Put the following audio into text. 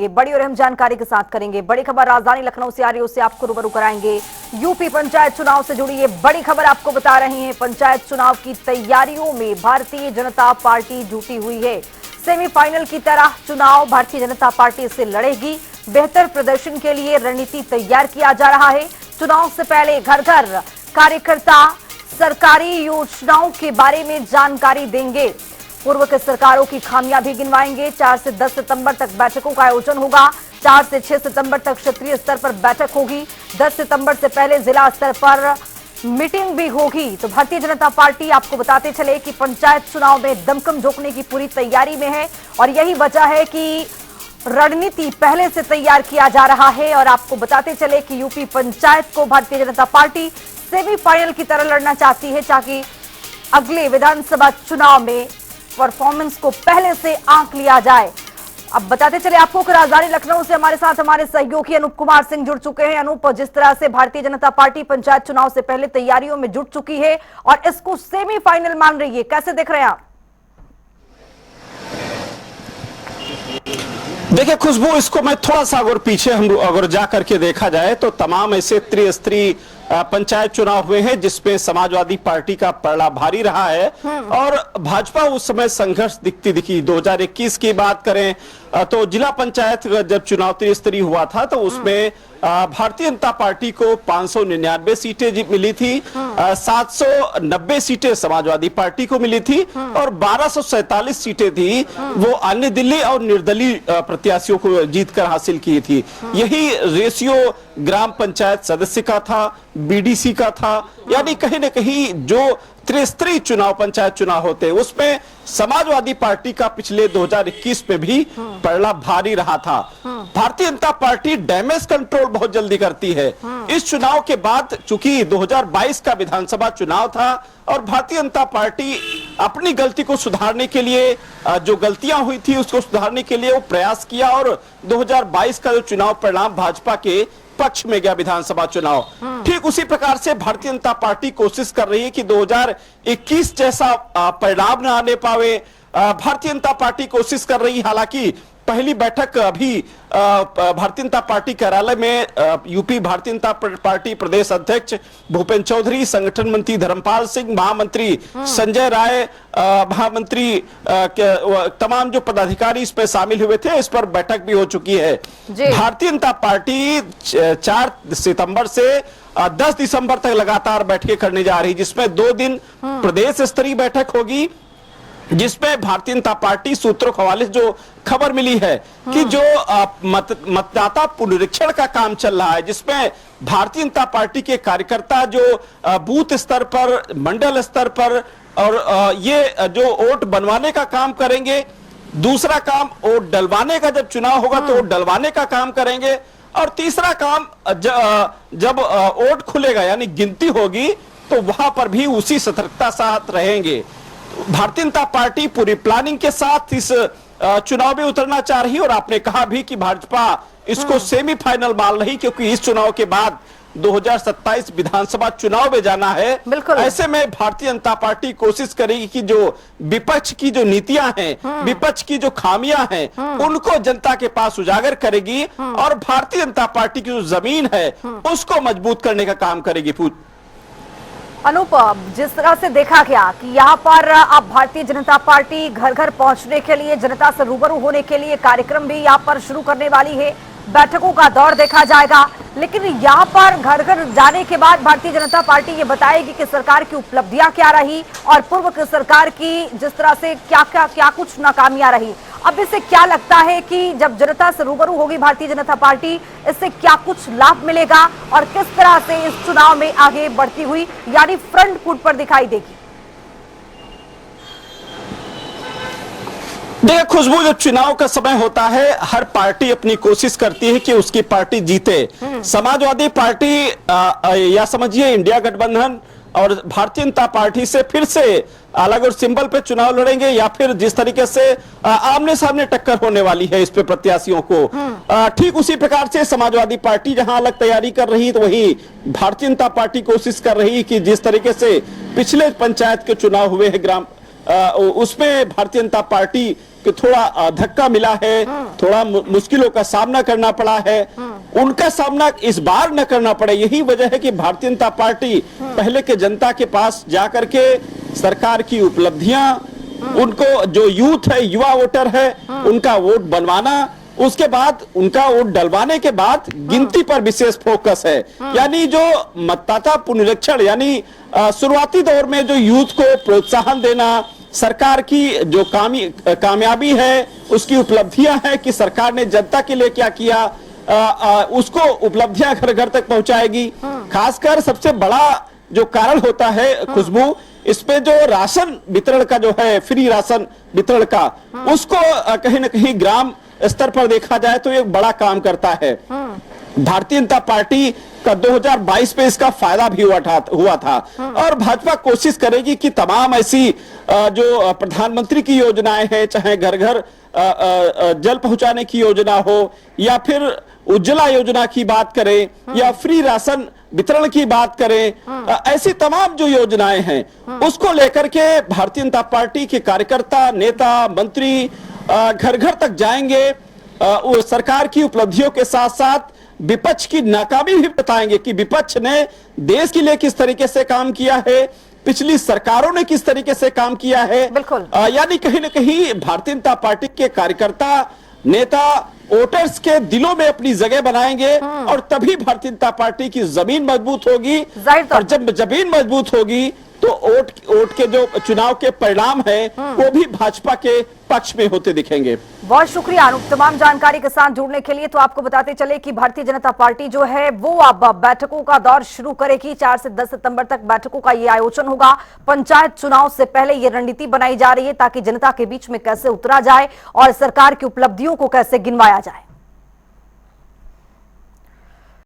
ये बड़ी और अहम जानकारी के साथ करेंगे। बड़ी खबर राजधानी लखनऊ से आ रही है, उससे आपको रूबरू कराएंगे। यूपी पंचायत चुनाव से जुड़ी ये बड़ी खबर आपको बता रहे हैं। पंचायत चुनाव की तैयारियों में भारतीय जनता पार्टी जुटी हुई है। सेमीफाइनल की तरह चुनाव भारतीय जनता पार्टी से लड़ेगी। बेहतर प्रदर्शन के लिए रणनीति तैयार किया जा रहा है। चुनाव से पहले घर घर कार्यकर्ता सरकारी योजनाओं के बारे में जानकारी देंगे। पूर्व की सरकारों की खामियां भी गिनवाएंगे। 4 से 10 सितंबर तक बैठकों का आयोजन होगा। 4 से 6 सितंबर तक क्षेत्रीय स्तर पर बैठक होगी। 10 सितंबर से पहले जिला स्तर पर मीटिंग भी होगी। तो भारतीय जनता पार्टी आपको बताते चले कि पंचायत चुनाव में दमखम झोंकने की पूरी तैयारी में है और यही वजह है कि रणनीति पहले से तैयार किया जा रहा है। और आपको बताते चले कि यूपी पंचायत को भारतीय जनता पार्टी सेमीफाइनल की तरह लड़ना चाहती है ताकि अगले विधानसभा चुनाव में परफॉर्मेंस को पहले से आंक लिया जाए। अब बताते चले आपको कि राजधानी लखनऊ से हमारे साथ हमारे सहयोगी अनूप कुमार सिंह जुड़ चुके हैं। अनूप, जिस तरह से भारतीय जनता पार्टी पंचायत चुनाव से पहले तैयारियों में जुट चुकी है और इसको सेमीफाइनल मान रही है, कैसे देख रहे हैं आप? देखिए खुशबू, इसको मैं थोड़ा सा अगर पीछे हम अगर जा करके देखा जाए तो तमाम ऐसे त्रिस्तरीय पंचायत चुनाव हुए हैं जिसमें समाजवादी पार्टी का पलड़ा भारी रहा है और भाजपा उस समय संघर्ष दिखी। 2021 की बात करें तो जिला पंचायत जब चुनाव त्रिस्तरीय हुआ था तो उसमें भारतीय जनता पार्टी को 599 सीटें मिली थी, 790 सीटें समाजवादी पार्टी को मिली थी और 1247 सीटें थी वो अन्य दिल्ली और निर्दलीय प्रत्याशियों को जीतकर हासिल की थी। यही रेशियो ग्राम पंचायत सदस्य का था, बीडीसी का था। यानी कहीं न कहीं जो त्रिस्तरीय चुनाव पंचायत चुनाव होते उसमें समाजवादी पार्टी का पिछले 2021 में भी पलड़ा भारी रहा था। Bharatiya Janata party damage control बहुत जल्दी करती है। इस चुनाव के बाद चूंकि 2022 का विधानसभा चुनाव था और भारतीय जनता पार्टी अपनी गलती को सुधारने के लिए जो गलतियां हुई थी उसको सुधारने के लिए वो प्रयास किया और 2022 का जो चुनाव परिणाम भाजपा के पक्ष में गया विधानसभा चुनाव। ठीक उसी प्रकार से भारतीय जनता पार्टी कोशिश कर रही है कि 2021 जैसा परिणाम न आने पावे। भारतीय जनता पार्टी कोशिश कर रही, हालांकि पहली बैठक अभी भारतीय जनता पार्टी कार्यालय में यूपी भारतीय जनता पार्टी प्रदेश अध्यक्ष भूपेंद्र चौधरी, संगठन मंत्री धर्मपाल सिंह, महामंत्री संजय राय, महामंत्री तमाम जो पदाधिकारी इसमें शामिल हुए थे, इस पर बैठक भी हो चुकी है। भारतीय जनता पार्टी 4 सितंबर से 10 दिसंबर तक लगातार बैठकें करने जा रही, जिसमें 2 दिन प्रदेश स्तरीय बैठक होगी जिसमें भारतीय जनता पार्टी सूत्रों के हवाले से जो खबर मिली है कि जो मतदाता पुनरीक्षण का काम चल रहा है जिसमें भारतीय जनता पार्टी के कार्यकर्ता जो बूथ स्तर पर, मंडल स्तर पर और ये जो वोट बनवाने का काम करेंगे, दूसरा काम वोट डलवाने का, जब चुनाव होगा तो वोट डलवाने का काम करेंगे और तीसरा काम जब वोट खुलेगा यानी गिनती होगी तो वहां पर भी उसी सतर्कता साथ रहेंगे। भारतीय जनता पार्टी पूरी प्लानिंग के साथ इस चुनाव में उतरना चाह रही है और आपने कहा भी कि भाजपा इसको सेमीफाइनल मान रही क्योंकि इस चुनाव के बाद 2027 विधानसभा चुनाव में जाना है। ऐसे में भारतीय जनता पार्टी कोशिश करेगी कि जो विपक्ष की जो नीतियां हैं, विपक्ष की जो खामियां हैं, उनको जनता के पास उजागर करेगी और भारतीय जनता पार्टी की जो जमीन है उसको मजबूत करने का काम करेगी। अनूप, जिस तरह से देखा गया कि यहाँ पर अब भारतीय जनता पार्टी घर घर पहुंचने के लिए, जनता से रूबरू होने के लिए कार्यक्रम भी यहाँ पर शुरू करने वाली है। बैठकों का दौर देखा जाएगा, लेकिन यहाँ पर घर घर जाने के बाद भारतीय जनता पार्टी ये बताएगी कि सरकार की उपलब्धियां क्या रही और पूर्व की सरकार की जिस तरह से क्या कुछ नाकामियां रही। अब इससे क्या लगता है कि जब जनता से रूबरू होगी भारतीय जनता पार्टी, इससे क्या कुछ लाभ मिलेगा और किस तरह से इस चुनाव में आगे बढ़ती हुई यानी फ्रंट फुट पर दिखाई देगी? देखिए खुशबू, जब चुनाव का समय होता है हर पार्टी अपनी कोशिश करती है कि उसकी पार्टी जीते। समाजवादी पार्टी या समझिए इंडिया गठबंधन और भारतीय जनता पार्टी से फिर से अलग और सिंबल पे चुनाव लड़ेंगे या फिर जिस तरीके से आमने सामने टक्कर होने वाली है इस पे प्रत्याशियों को, ठीक उसी प्रकार से समाजवादी पार्टी जहां अलग तैयारी कर रही है तो वही भारतीय जनता पार्टी कोशिश कर रही है कि जिस तरीके से पिछले पंचायत के चुनाव हुए हैं उसमें भारतीय जनता पार्टी कि थोड़ा धक्का मिला है, थोड़ा मुश्किलों का सामना करना पड़ा है, उनका सामना इस बार न करना पड़े। यही वजह है कि भारतीय जनता पार्टी पहले के जनता के पास जाकर के सरकार की उपलब्धियां, उनको जो यूथ है, युवा वोटर है, उनका वोट बनवाना, उसके बाद उनका वोट डलवाने के बाद गिनती पर विशेष फोकस है। यानी जो मतदाता पुनरीक्षण, यानी शुरुआती दौर में जो यूथ को प्रोत्साहन देना, सरकार की जो कामयाबी है, उसकी उपलब्धियां हैं कि सरकार ने जनता के लिए क्या किया, उसको उपलब्धियां घर घर तक पहुंचाएगी। खासकर सबसे बड़ा जो कारण होता है खुशबू, इसपे जो राशन वितरण का जो है, फ्री राशन वितरण का, उसको कहीं ना कहीं ग्राम स्तर पर देखा जाए तो एक बड़ा काम करता है। भारतीय जनता पार्टी का 2022 में इसका फायदा भी हुआ था और भाजपा कोशिश करेगी कि तमाम ऐसी जो प्रधानमंत्री की योजनाएं हैं, चाहे घर घर जल पहुंचाने की योजना हो, या फिर उज्ज्वला योजना की बात करें, या फ्री राशन वितरण की बात करें, ऐसी तमाम जो योजनाएं हैं, उसको लेकर के भारतीय जनता पार्टी के कार्यकर्ता, नेता, मंत्री घर घर तक जाएंगे। सरकार की उपलब्धियों के साथ साथ विपक्ष की नाकामी भी बताएंगे कि विपक्ष ने देश के लिए किस तरीके से काम किया है, पिछली सरकारों ने किस तरीके से काम किया है। बिल्कुल। यानी कहीं ना कहीं भारतीय जनता पार्टी के कार्यकर्ता, नेता वोटर्स के दिलों में अपनी जगह बनाएंगे और तभी भारतीय जनता पार्टी की जमीन मजबूत होगी। और जब जमीन मजबूत होगी तो वोट के जो चुनाव के परिणाम है वो भी भाजपा के पक्ष में होते दिखेंगे। बहुत शुक्रिया अनूप, तमाम जानकारी के साथ जुड़ने के लिए। तो आपको बताते चले कि भारतीय जनता पार्टी जो है वो अब बैठकों का दौर शुरू करेगी। 4 से 10 सितंबर तक बैठकों का ये आयोजन होगा। पंचायत चुनाव से पहले ये रणनीति बनाई जा रही है ताकि जनता के बीच में कैसे उतरा जाए और सरकार की उपलब्धियों को कैसे गिनवाया जाए।